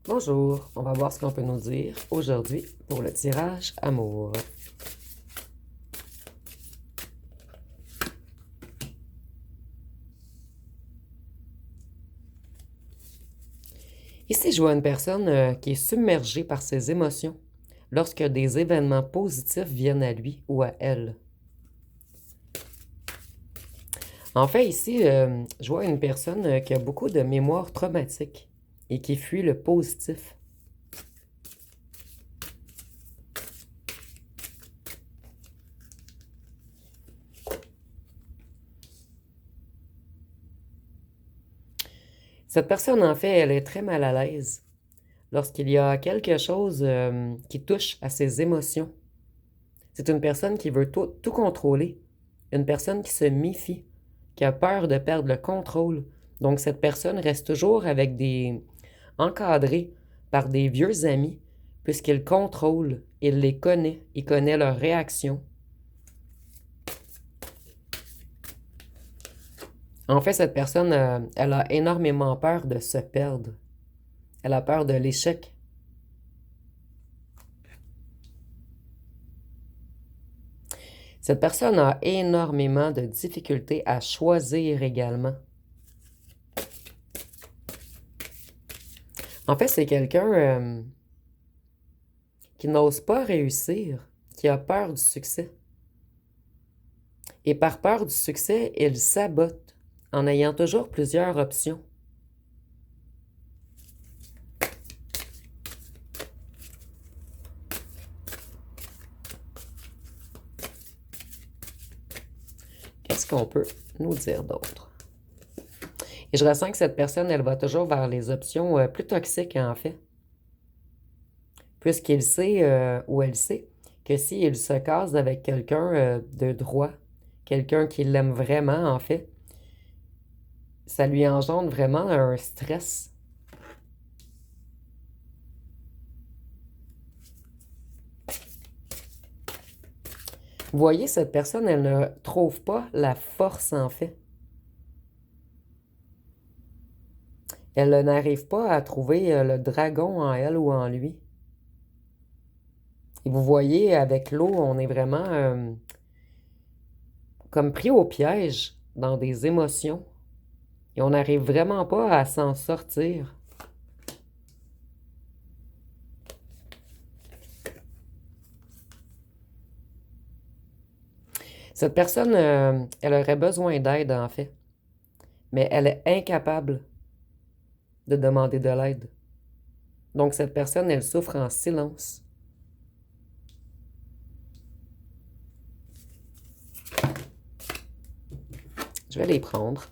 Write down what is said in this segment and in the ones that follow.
Bonjour, on va voir ce qu'on peut nous dire aujourd'hui pour le tirage amour. Ici, je vois une personne qui est submergée par ses émotions lorsque des événements positifs viennent à lui ou à elle. En fait, ici, je vois une personne qui a beaucoup de mémoire traumatique et qui fuit le positif. Cette personne, en fait, elle est très mal à l'aise lorsqu'il y a quelque chose qui touche à ses émotions. C'est une personne qui veut tout contrôler, une personne qui se méfie, qui a peur de perdre le contrôle. Donc cette personne reste toujours avec encadrée par des vieux amis, puisqu'il contrôle, il les connaît, il connaît leurs réactions. En fait, cette personne, elle a énormément peur de se perdre. Elle a peur de l'échec. Cette personne a énormément de difficultés à choisir également. En fait, c'est quelqu'un qui n'ose pas réussir, qui a peur du succès. Et par peur du succès, il sabote en ayant toujours plusieurs options. Qu'est-ce qu'on peut nous dire d'autre? Et je ressens que cette personne, elle va toujours vers les options plus toxiques, en fait. Puisqu'il sait, ou elle sait, que s'il se case avec quelqu'un de droit, quelqu'un qui l'aime vraiment, en fait, ça lui engendre vraiment un stress. Vous voyez, cette personne, elle ne trouve pas la force, en fait. Elle n'arrive pas à trouver le dragon en elle ou en lui. Et vous voyez, avec l'eau, on est vraiment comme pris au piège dans des émotions. Et on n'arrive vraiment pas à s'en sortir. Cette personne, elle aurait besoin d'aide, en fait. Mais elle est incapable de demander de l'aide. Donc, cette personne, elle souffre en silence. Je vais les prendre.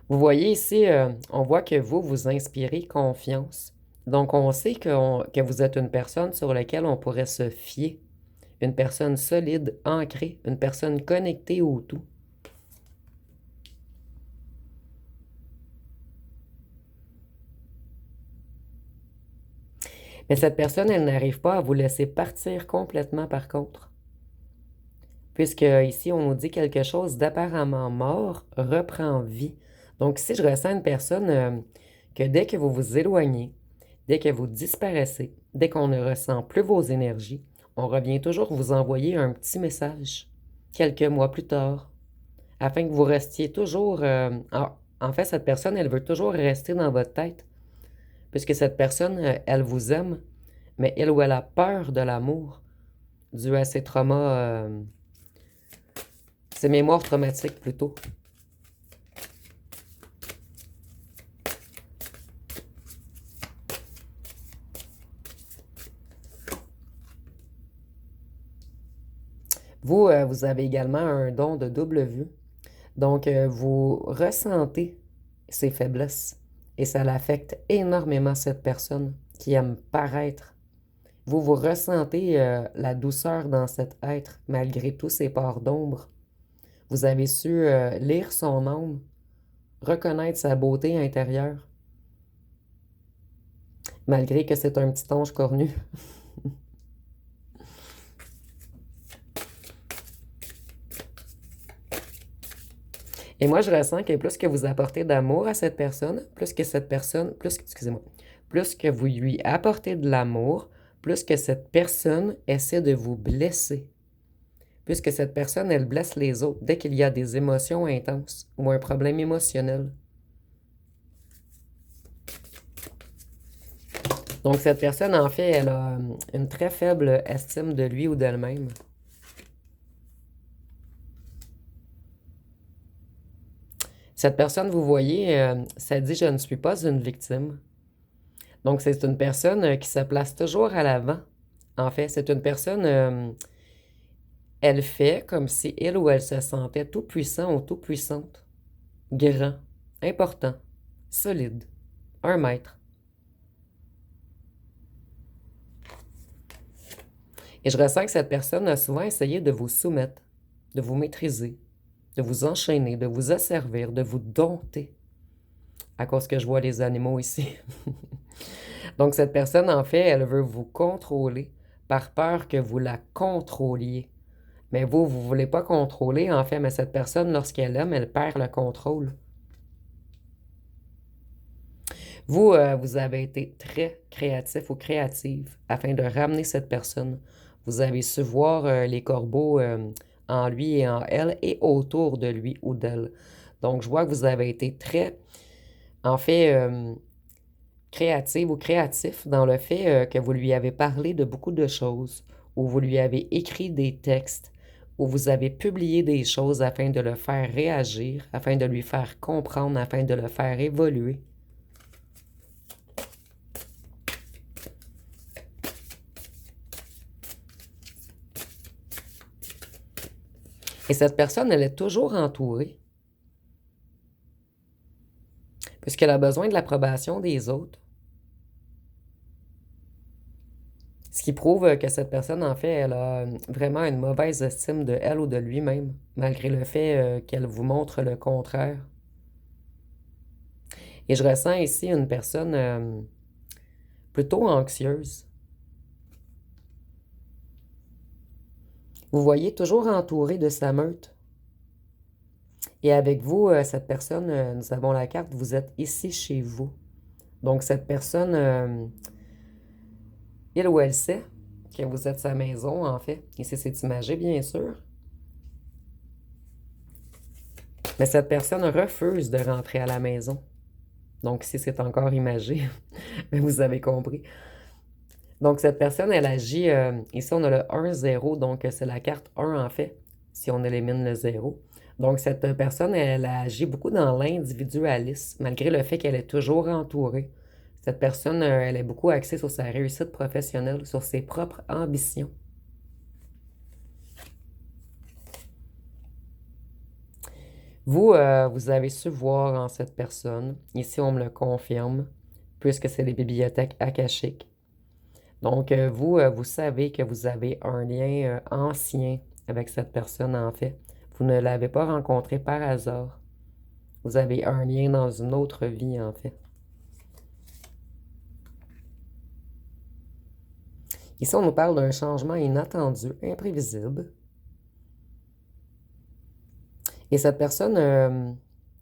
Vous voyez ici, on voit que vous inspirez confiance. Donc, on sait que vous êtes une personne sur laquelle on pourrait se fier. Une personne solide, ancrée, une personne connectée au tout. Mais cette personne, elle n'arrive pas à vous laisser partir complètement par contre. Puisque ici, on nous dit quelque chose d'apparemment mort reprend vie. Donc ici, je ressens une personne que dès que vous vous éloignez, dès que vous disparaissez, dès qu'on ne ressent plus vos énergies, on revient toujours vous envoyer un petit message quelques mois plus tard, afin que vous restiez toujours... en fait, cette personne, elle veut toujours rester dans votre tête, puisque cette personne, elle vous aime, mais elle ou elle a peur de l'amour dû à ses traumas, ses mémoires traumatiques plutôt. Vous, vous avez également un don de double vue. Donc, vous ressentez ses faiblesses et ça l'affecte énormément cette personne qui aime paraître. Vous ressentez la douceur dans cet être malgré tous ses parts d'ombre. Vous avez su lire son âme, reconnaître sa beauté intérieure, malgré que c'est un petit ange cornu. Et moi, je ressens que plus que vous apportez d'amour à cette personne, excusez-moi, plus que vous lui apportez de l'amour, plus que cette personne essaie de vous blesser. Plus que cette personne, elle blesse les autres dès qu'il y a des émotions intenses ou un problème émotionnel. Donc, cette personne, en fait, elle a une très faible estime de lui ou d'elle-même. Cette personne, vous voyez, ça dit « je ne suis pas une victime ». Donc, c'est une personne qui se place toujours à l'avant. En fait, c'est une personne, elle fait comme si elle ou elle se sentait tout puissant ou tout puissante, grand, important, solide, un maître. Et je ressens que cette personne a souvent essayé de vous soumettre, de vous maîtriser, de vous enchaîner, de vous asservir, de vous dompter, à cause que je vois les animaux ici. Donc, cette personne, en fait, elle veut vous contrôler par peur que vous la contrôliez. Mais vous ne voulez pas contrôler, en fait, mais cette personne, lorsqu'elle aime, elle perd le contrôle. Vous, vous avez été très créatif ou créative afin de ramener cette personne. Vous avez su voir les corbeaux en lui et en elle et autour de lui ou d'elle. Donc, je vois que vous avez été très, en fait, créative ou créatif dans le fait que vous lui avez parlé de beaucoup de choses, ou vous lui avez écrit des textes, ou vous avez publié des choses afin de le faire réagir, afin de lui faire comprendre, afin de le faire évoluer. Et cette personne, elle est toujours entourée, puisqu'elle a besoin de l'approbation des autres. Ce qui prouve que cette personne, en fait, elle a vraiment une mauvaise estime de elle ou de lui-même, malgré le fait qu'elle vous montre le contraire. Et je ressens ici une personne plutôt anxieuse. Vous voyez, toujours entourée de sa meute. Et avec vous, cette personne, nous avons la carte, vous êtes ici chez vous. Donc, cette personne, il ou elle sait que vous êtes sa maison, en fait. Ici, c'est imagé, bien sûr. Mais cette personne refuse de rentrer à la maison. Donc, ici, c'est encore imagé. Mais vous avez compris. Donc, cette personne, elle agit... ici, on a le 1-0, donc c'est la carte 1, en fait, si on élimine le 0. Donc, cette personne, elle agit beaucoup dans l'individualisme, malgré le fait qu'elle est toujours entourée. Cette personne, elle est beaucoup axée sur sa réussite professionnelle, sur ses propres ambitions. Vous, vous avez su voir en cette personne, ici on me le confirme, puisque c'est les bibliothèques akashiques. Donc, vous, vous savez que vous avez un lien ancien avec cette personne, en fait. Vous ne l'avez pas rencontré par hasard. Vous avez un lien dans une autre vie, en fait. Ici, on nous parle d'un changement inattendu, imprévisible. Et cette personne,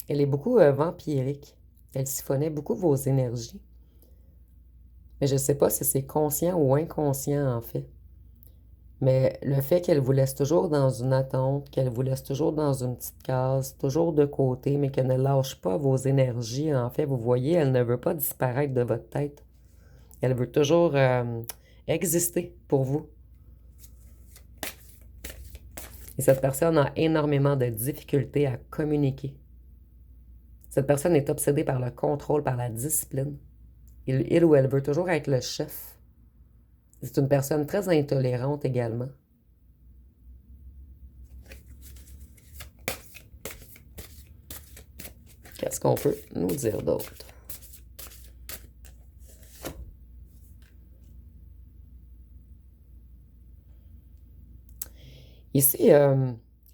elle est beaucoup vampirique. Elle siphonnait beaucoup vos énergies. Mais je ne sais pas si c'est conscient ou inconscient, en fait. Mais le fait qu'elle vous laisse toujours dans une attente, qu'elle vous laisse toujours dans une petite case, toujours de côté, mais qu'elle ne lâche pas vos énergies, en fait, vous voyez, elle ne veut pas disparaître de votre tête. Elle veut toujours exister pour vous. Et cette personne a énormément de difficultés à communiquer. Cette personne est obsédée par le contrôle, par la discipline. Il ou elle veut toujours être le chef. C'est une personne très intolérante également. Qu'est-ce qu'on peut nous dire d'autre? Ici,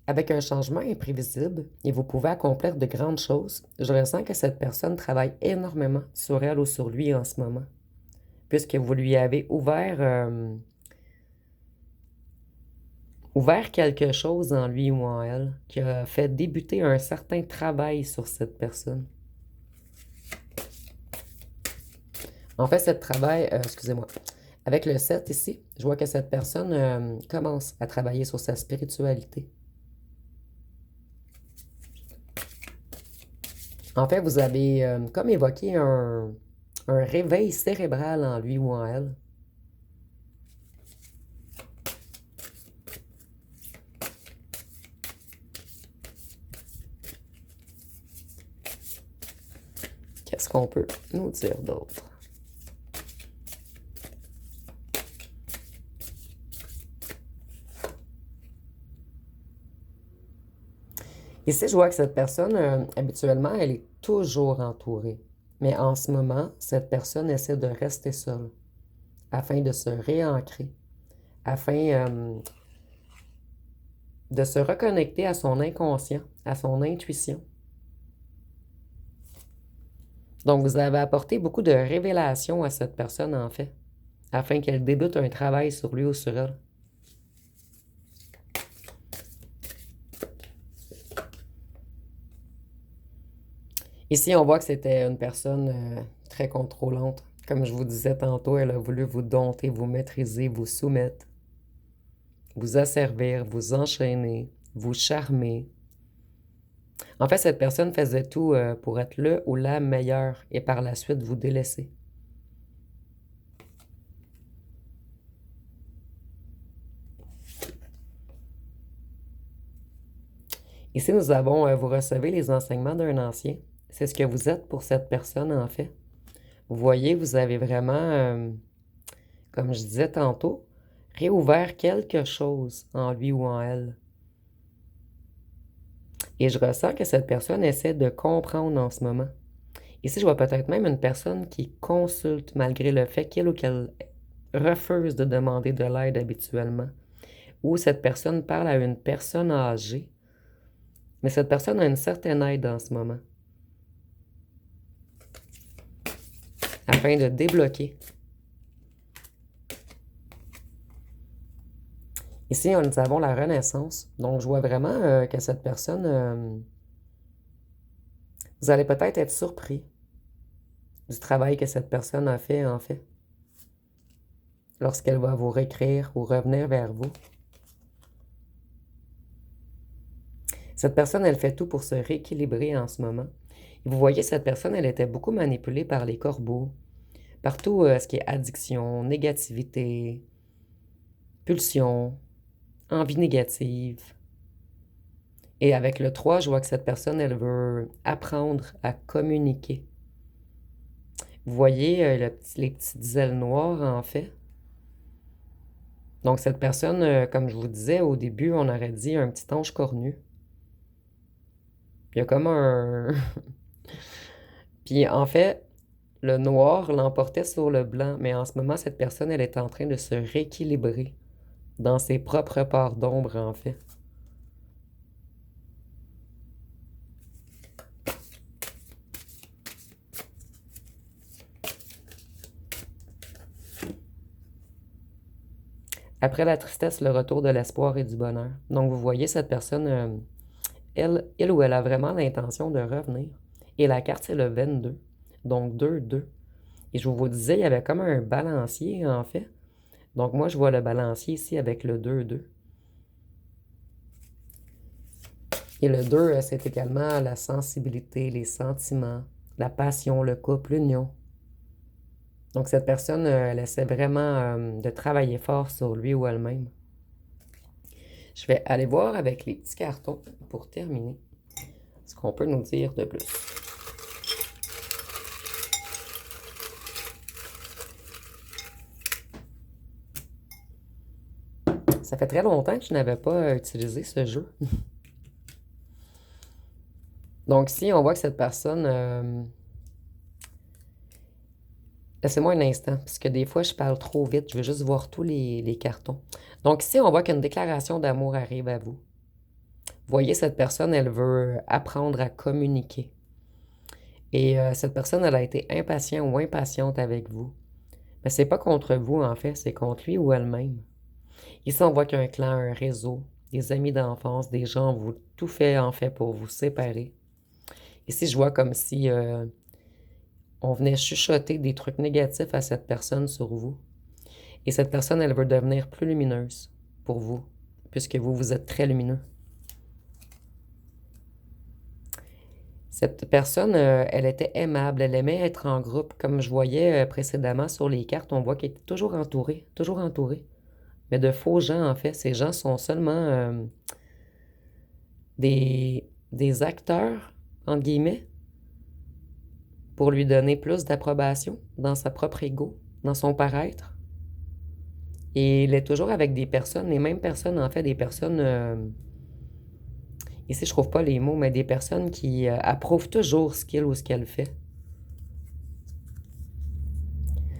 avec un changement imprévisible, et vous pouvez accomplir de grandes choses, je ressens que cette personne travaille énormément sur elle ou sur lui en ce moment, puisque vous lui avez ouvert ouvert quelque chose en lui ou en elle, qui a fait débuter un certain travail sur cette personne. En fait, ce travail, excusez-moi, avec le 7 ici, je vois que cette personne commence à travailler sur sa spiritualité. En fait, vous avez comme évoqué un réveil cérébral en lui ou en elle. Qu'est-ce qu'on peut nous dire d'autre? Ici, je vois que cette personne, habituellement, elle est toujours entourée. Mais en ce moment, cette personne essaie de rester seule afin de se réancrer, afin de se reconnecter à son inconscient, à son intuition. Donc, vous avez apporté beaucoup de révélations à cette personne, en fait, afin qu'elle débute un travail sur lui ou sur elle. Ici, on voit que c'était une personne très contrôlante. Comme je vous disais tantôt, elle a voulu vous dompter, vous maîtriser, vous soumettre, vous asservir, vous enchaîner, vous charmer. En fait, cette personne faisait tout pour être le ou la meilleure et par la suite vous délaisser. Ici, nous avons, vous recevez les enseignements d'un ancien. C'est ce que vous êtes pour cette personne, en fait. Vous voyez, vous avez vraiment, comme je disais tantôt, réouvert quelque chose en lui ou en elle. Et je ressens que cette personne essaie de comprendre en ce moment. Ici, je vois peut-être même une personne qui consulte malgré le fait qu'il ou qu'elle refuse de demander de l'aide habituellement. Ou cette personne parle à une personne âgée, mais cette personne a une certaine aide en ce moment. Afin de débloquer. Ici, nous avons la renaissance. Donc, je vois vraiment que cette personne, vous allez peut-être être surpris du travail que cette personne a fait, en fait, lorsqu'elle va vous réécrire ou revenir vers vous. Cette personne, elle fait tout pour se rééquilibrer en ce moment. Et vous voyez, cette personne, elle était beaucoup manipulée par les corbeaux, par tout ce qui est addiction, négativité, pulsion, envie négative. Et avec le 3, je vois que cette personne, elle veut apprendre à communiquer. Vous voyez les petites ailes noires, en fait. Donc, cette personne, comme je vous disais au début, on aurait dit un petit ange cornu. Il y a comme un... Puis, en fait, le noir l'emportait sur le blanc, mais en ce moment, cette personne, elle est en train de se rééquilibrer dans ses propres parts d'ombre, en fait. Après la tristesse, le retour de l'espoir et du bonheur. Donc, vous voyez, cette personne, il ou elle a vraiment l'intention de revenir. Et la carte, c'est le 22. Donc, 2-2. Et je vous disais, il y avait comme un balancier, en fait. Donc, moi, je vois le balancier ici avec le 2-2. Et le 2, c'est également la sensibilité, les sentiments, la passion, le couple, l'union. Donc, cette personne, elle essaie vraiment de travailler fort sur lui ou elle-même. Je vais aller voir avec les petits cartons pour terminer ce qu'on peut nous dire de plus. Ça fait très longtemps que je n'avais pas utilisé ce jeu. Donc, si on voit que cette personne... Laissez-moi un instant, parce que des fois, je parle trop vite. Je veux juste voir tous les cartons. Donc, ici, on voit qu'une déclaration d'amour arrive à vous. Vous voyez, cette personne, elle veut apprendre à communiquer. Et cette personne, elle a été impatiente ou impatiente avec vous. Mais c'est pas contre vous, en fait, c'est contre lui ou elle-même. Ici, on voit qu'il y a un clan, un réseau, des amis d'enfance, des gens, vous tout fait en fait pour vous séparer. Ici, je vois comme si on venait chuchoter des trucs négatifs à cette personne sur vous. Et cette personne, elle veut devenir plus lumineuse pour vous, puisque vous, vous êtes très lumineux. Cette personne, elle était aimable, elle aimait être en groupe. Comme je voyais précédemment sur les cartes, on voit qu'elle était toujours entourée, toujours entourée. Mais de faux gens, en fait. Ces gens sont seulement des acteurs, entre guillemets, pour lui donner plus d'approbation dans sa propre ego, dans son paraître. Et il est toujours avec des personnes, les mêmes personnes, en fait, des personnes, ici je trouve pas les mots, mais des personnes qui approuvent toujours ce qu'il ou ce qu'elle fait.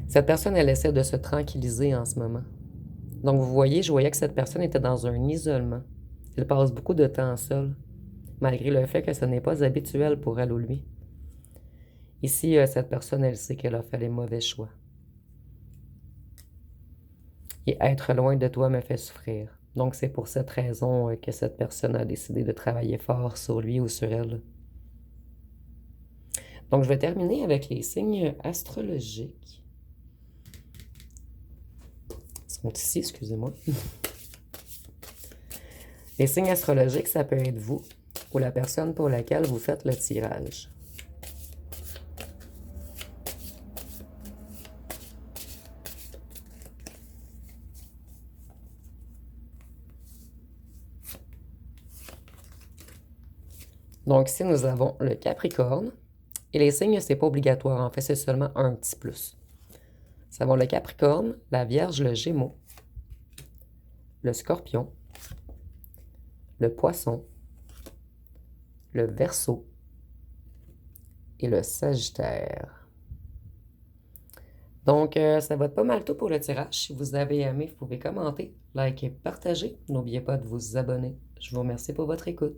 Cette personne, elle essaie de se tranquilliser en ce moment. Donc vous voyez, je voyais que cette personne était dans un isolement. Elle passe beaucoup de temps seule, malgré le fait que ce n'est pas habituel pour elle ou lui. Ici, cette personne, elle sait qu'elle a fait les mauvais choix. Et être loin de toi me fait souffrir. Donc c'est pour cette raison que cette personne a décidé de travailler fort sur lui ou sur elle. Donc je vais terminer avec les signes astrologiques. Ils sont ici, excusez-moi. Les signes astrologiques, ça peut être vous ou la personne pour laquelle vous faites le tirage. Donc ici, nous avons le Capricorne. Et les signes, c'est pas obligatoire. En fait, c'est seulement un petit plus. Nous avons le Capricorne, la Vierge, le Gémeaux, le Scorpion, le Poisson, le Verseau et le Sagittaire. Donc, ça va être pas mal tout pour le tirage. Si vous avez aimé, vous pouvez commenter, liker, partager. N'oubliez pas de vous abonner. Je vous remercie pour votre écoute.